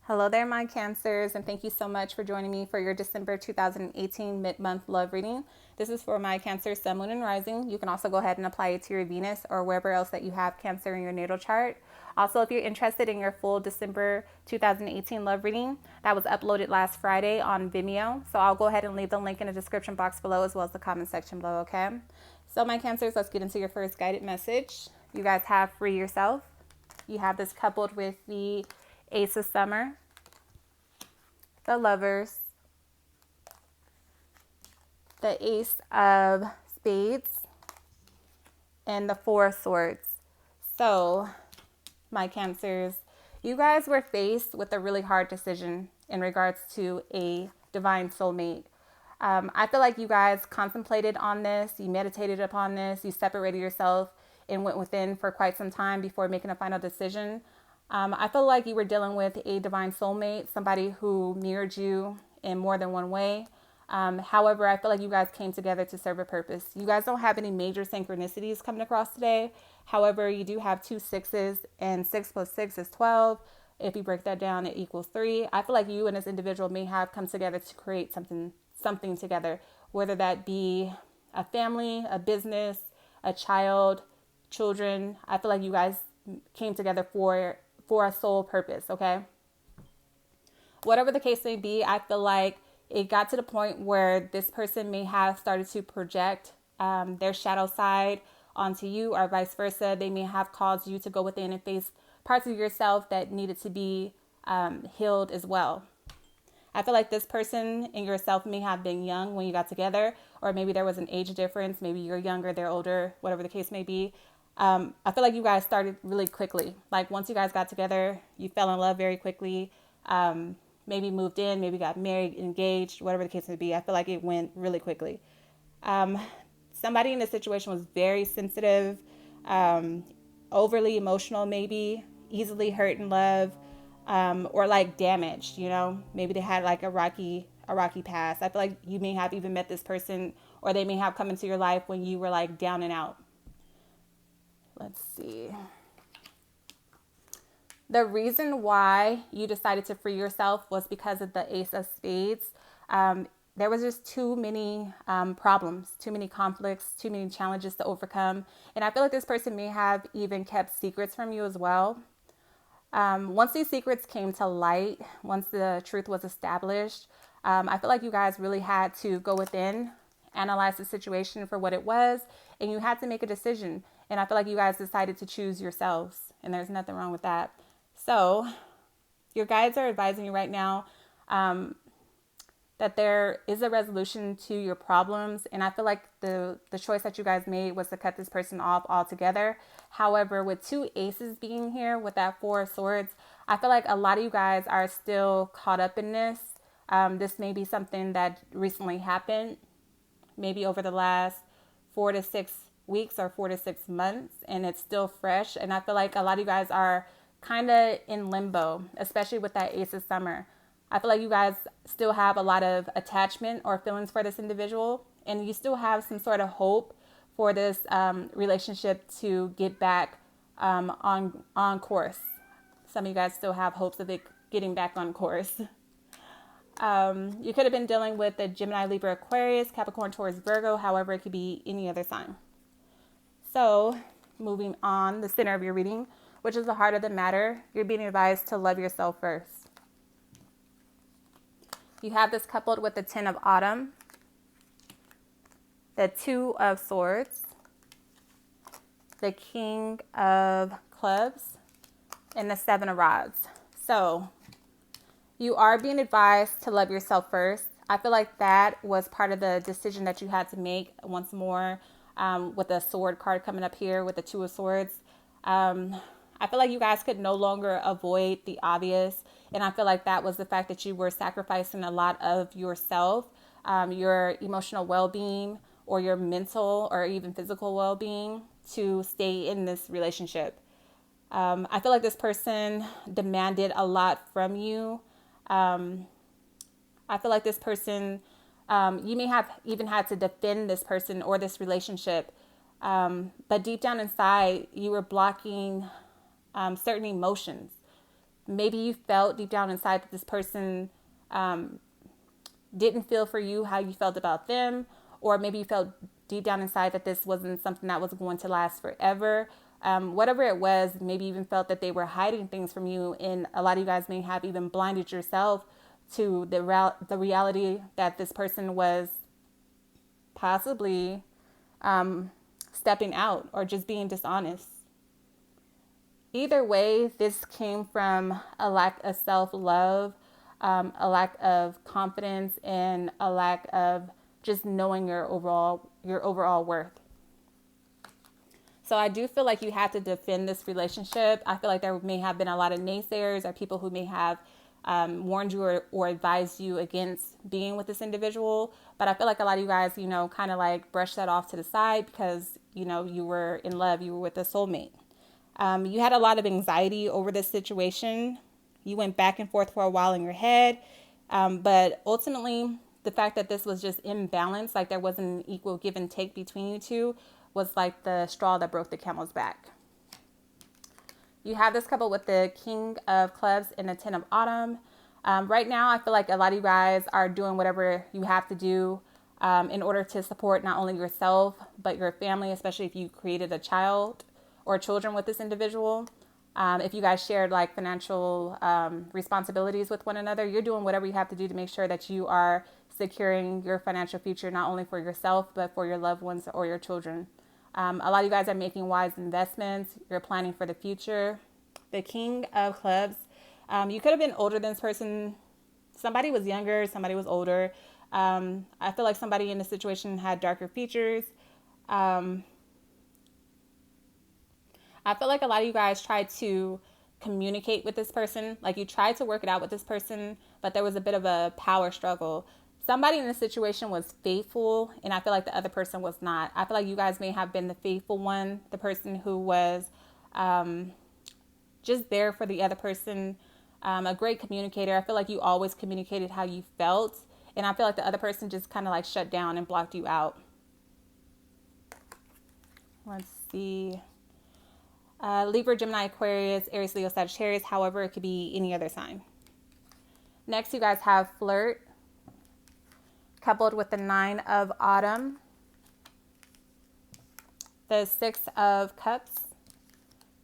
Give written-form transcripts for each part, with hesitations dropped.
Hello there, my Cancers, and thank you so much for joining me for your December 2018 mid-month love reading. This is for my Cancer, Sun, Moon, and Rising. You can also go ahead and apply it to your Venus or wherever else that you have Cancer in your natal chart. Also, if you're interested in your full December 2018 love reading, that was uploaded last Friday on Vimeo. So I'll go ahead and leave the link in the description box below as well as the comment section below, okay? So my Cancers, let's get into your first guided message. You guys have Free Yourself. You have this coupled with the Ace of Summer, the Lovers, the Ace of Spades, and the Four of Swords. So, my Cancers, you guys were faced with a really hard decision in regards to a divine soulmate. I feel like you guys contemplated on this, you meditated upon this, you separated yourself and went within for quite some time before making a final decision. I feel like you were dealing with a divine soulmate, somebody who mirrored you in more than one way. However, I feel like you guys came together to serve a purpose. You guys don't have any major synchronicities coming across today. However, you do have two sixes, and 6 plus 6 is 12. If you break that down, it equals 3. I feel like you and this individual may have come together to create something together, whether that be a family, a business, a child, children. I feel like you guys came together for a sole purpose, okay? Whatever the case may be, I feel like it got to the point where this person may have started to project their shadow side onto you, or vice versa. They may have caused you to go within and face parts of yourself that needed to be healed as well. I feel like this person and yourself may have been young when you got together, or maybe there was an age difference. Maybe you're younger, they're older, whatever the case may be. I feel like you guys started really quickly. Like once you guys got together, you fell in love very quickly. Maybe moved in, maybe got married, engaged, whatever the case may be. I feel like it went really quickly. Somebody in this situation was very sensitive, overly emotional, maybe easily hurt in love, or like damaged. Maybe they had like a rocky past. I feel like you may have even met this person, or they may have come into your life when you were like down and out. Let's see. The reason why you decided to free yourself was because of the Ace of Spades. There was just too many problems, too many conflicts, too many challenges to overcome. And I feel like this person may have even kept secrets from you as well. Once these secrets came to light, once the truth was established, I feel like you guys really had to go within, analyze the situation for what it was, and you had to make a decision. And I feel like you guys decided to choose yourselves, and there's nothing wrong with that. So your guides are advising you right now that there is a resolution to your problems. And I feel like the choice that you guys made was to cut this person off altogether. However, with two aces being here with that Four of Swords, I feel like a lot of you guys are still caught up in this. This may be something that recently happened, maybe over the last 4 to 6 weeks or 4 to 6 months, and it's still fresh. And I feel like a lot of you guys are kind of in limbo, especially with that Ace of Summer. I feel like you guys still have a lot of attachment or feelings for this individual, and you still have some sort of hope for this relationship to get back on course. Some of you guys still have hopes of it getting back on course. You could have been dealing with a Gemini, Libra, Aquarius, Capricorn, Taurus, Virgo. However, it could be any other sign. So moving on, the center of your reading, which is the heart of the matter, you're being advised to love yourself first. You have this coupled with the 10 of Autumn, the 2 of Swords, the King of Clubs, and the 7 of Rods. So you are being advised to love yourself first. I feel like that was part of the decision that you had to make once more, with the sword card coming up here with the 2 of Swords. I feel like you guys could no longer avoid the obvious. And I feel like that was the fact that you were sacrificing a lot of yourself, your emotional well-being, or your mental or even physical well-being to stay in this relationship. I feel like this person demanded a lot from you. I feel like this person, you may have even had to defend this person or this relationship. But deep down inside, you were blocking certain emotions. maybe you felt deep down inside that this person didn't feel for you how you felt about them, or maybe you felt deep down inside that this wasn't something that was going to last forever. Whatever it was, maybe even felt that they were hiding things from you, and a lot of you guys may have even blinded yourself to the reality that this person was possibly stepping out or just being dishonest. Either way, this came from a lack of self-love, a lack of confidence, and a lack of just knowing your overall worth. So I do feel like you have to defend this relationship. I feel like there may have been a lot of naysayers or people who may have warned you or advised you against being with this individual. But I feel like a lot of you guys, kind of like brushed that off to the side because, you were in love. You were with a soulmate. You had a lot of anxiety over this situation. You went back and forth for a while in your head. But ultimately, the fact that this was just imbalanced, like there wasn't an equal give and take between you two, was like the straw that broke the camel's back. You have this couple with the King of Clubs and the Ten of Autumn. Right now, I feel like a lot of you guys are doing whatever you have to do in order to support not only yourself, but your family, especially if you created a child or children with this individual. If you guys shared like financial responsibilities with one another, you're doing whatever you have to do to make sure that you are securing your financial future, not only for yourself, but for your loved ones or your children. A lot of you guys are making wise investments. You're planning for the future. The King of Clubs. You could have been older than this person. Somebody was younger. Somebody was older. I feel like somebody in the situation had darker features. I feel like a lot of you guys tried to communicate with this person. Like you tried to work it out with this person, but there was a bit of a power struggle. Somebody in this situation was faithful, and I feel like the other person was not. I feel like you guys may have been the faithful one, the person who was just there for the other person, a great communicator. I feel like you always communicated how you felt, and I feel like the other person just kind of like shut down and blocked you out. Let's see. Libra, Gemini, Aquarius, Aries, Leo, Sagittarius. However, it could be any other sign. Next, you guys have Flirt, coupled with the Nine of Autumn, the Six of Cups,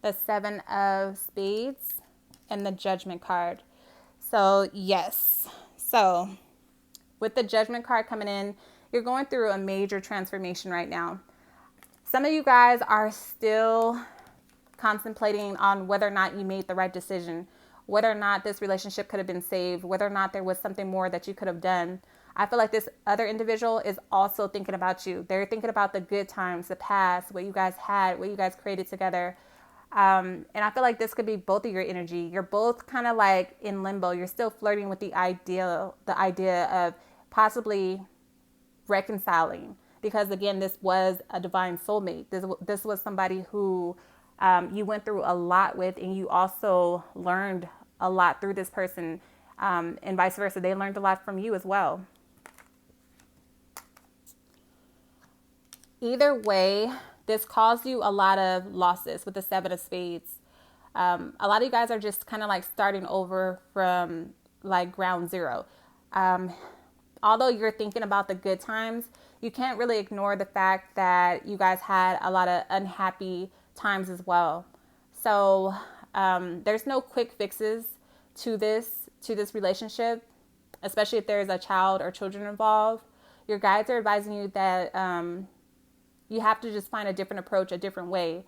the Seven of Spades, and the Judgment card. So, yes. So, with the Judgment card coming in, you're going through a major transformation right now. Some of you guys are still contemplating on whether or not you made the right decision, whether or not this relationship could have been saved, whether or not there was something more that you could have done. I feel like this other individual is also thinking about you. They're thinking about the good times, the past, what you guys had, what you guys created together. And I feel like this could be both of your energy. You're both kind of like in limbo. You're still flirting with the idea of possibly reconciling. Because again, this was a divine soulmate. This was somebody who you went through a lot with, and you also learned a lot through this person, and vice versa. They learned a lot from you as well. Either way, this caused you a lot of losses with the Seven of Spades. A lot of you guys are just kind of like starting over from like ground zero. Although you're thinking about the good times, you can't really ignore the fact that you guys had a lot of unhappy times as well. So there's no quick fixes to this relationship, especially if there's a child or children involved. Your guides are advising you that you have to just find a different approach, a different way.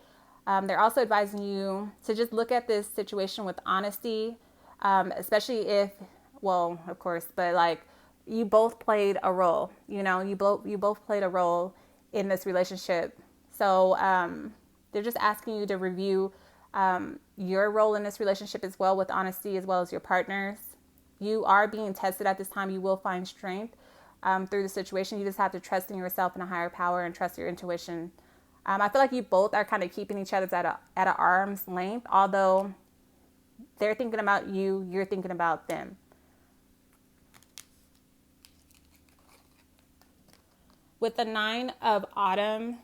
They're also advising you to just look at this situation with honesty, especially if, well, of course, but like you both played a role. You both played a role in this relationship. So they're just asking you to review your role in this relationship as well, with honesty, as well as your partner's. You are being tested at this time. You will find strength through the situation. You just have to trust in yourself and a higher power, and trust your intuition. I feel like you both are kind of keeping each other at an arm's length, although they're thinking about you, you're thinking about them. With the Nine of Autumn,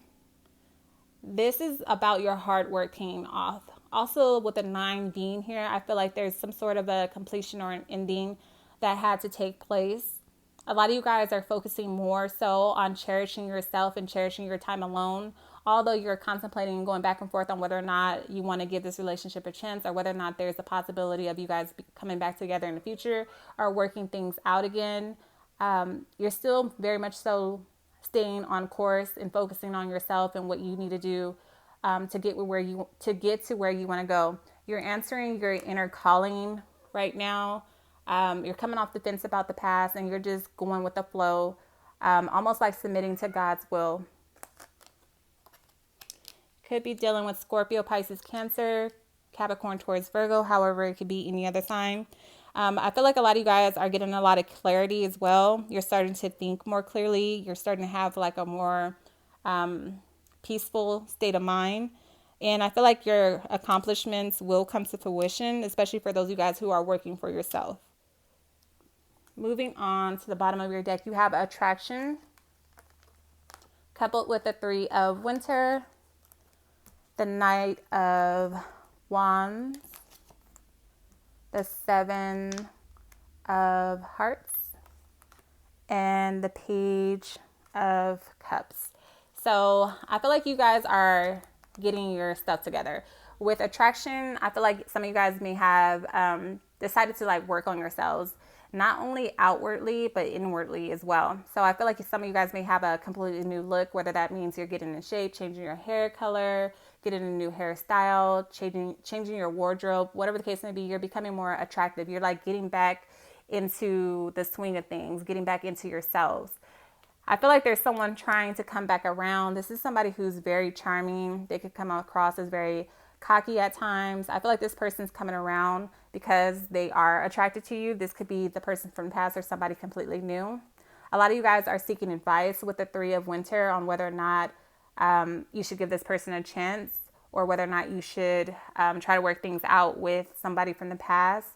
this is about your hard work paying off. Also, with the 9 being here, I feel like there's some sort of a completion or an ending that had to take place. A lot of you guys are focusing more so on cherishing yourself and cherishing your time alone. Although you're contemplating and going back and forth on whether or not you want to give this relationship a chance, or whether or not there's a possibility of you guys coming back together in the future or working things out again, you're still very much so staying on course and focusing on yourself and what you need to do to get to where you want to go. You're answering your inner calling right now. You're coming off the fence about the past and you're just going with the flow, almost like submitting to God's will. Could be dealing with Scorpio, Pisces, Cancer, Capricorn, Taurus, Virgo. However, it could be any other sign. I feel like a lot of you guys are getting a lot of clarity as well. You're starting to think more clearly. You're starting to have like a more peaceful state of mind. And I feel like your accomplishments will come to fruition, especially for those of you guys who are working for yourself. Moving on to the bottom of your deck, you have attraction, coupled with the 3 of Winter, the Knight of Wands, the 7 of Hearts, and the Page of Cups. So I feel like you guys are getting your stuff together. With attraction, I feel like some of you guys may have decided to like work on yourselves, not only outwardly, but inwardly as well. So I feel like some of you guys may have a completely new look, whether that means you're getting in shape, changing your hair color, getting a new hairstyle, changing your wardrobe, whatever the case may be, you're becoming more attractive. You're like getting back into the swing of things, getting back into yourselves. I feel like there's someone trying to come back around. This is somebody who's very charming. They could come across as very cocky at times. I feel like this person's coming around because they are attracted to you. This could be the person from the past or somebody completely new. A lot of you guys are seeking advice with the 3 of Winter on whether or not you should give this person a chance, or whether or not you should try to work things out with somebody from the past.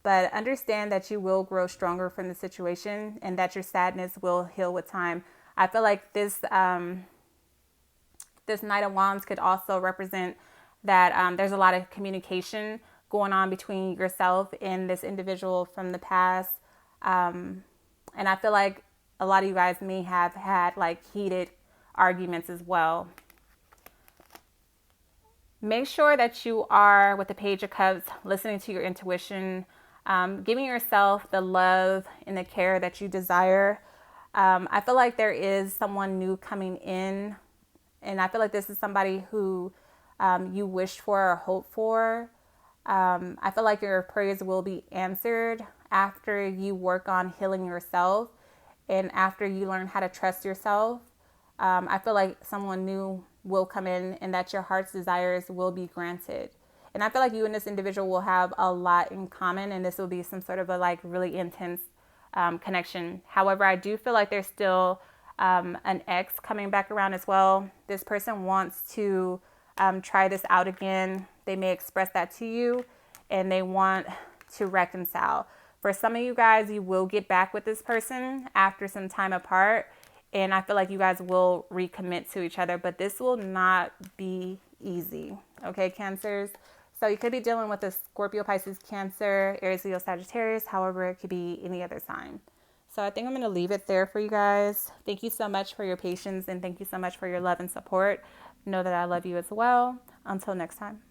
But understand that you will grow stronger from the situation and that your sadness will heal with time. I feel like this Knight of Wands could also represent that there's a lot of communication going on between yourself and this individual from the past. And I feel like a lot of you guys may have had like heated arguments as well. Make sure that you are, with the Page of Cups, listening to your intuition, giving yourself the love and the care that you desire. I feel like there is someone new coming in, and I feel like this is somebody who you wish for or hope for. I feel like your prayers will be answered after you work on healing yourself and after you learn how to trust yourself. I feel like someone new will come in and that your heart's desires will be granted. And I feel like you and this individual will have a lot in common, and this will be some sort of a like really intense connection. However, I do feel like there's still an ex coming back around as well. This person wants to try this out again. They may express that to you and they want to reconcile. For some of you guys, you will get back with this person after some time apart. And I feel like you guys will recommit to each other, but this will not be easy. Okay, Cancers. So you could be dealing with a Scorpio, Pisces, Cancer, Aries, Leo, Sagittarius. However, it could be any other sign. So I think I'm going to leave it there for you guys. Thank you so much for your patience, and thank you so much for your love and support. Know that I love you as well. Until next time.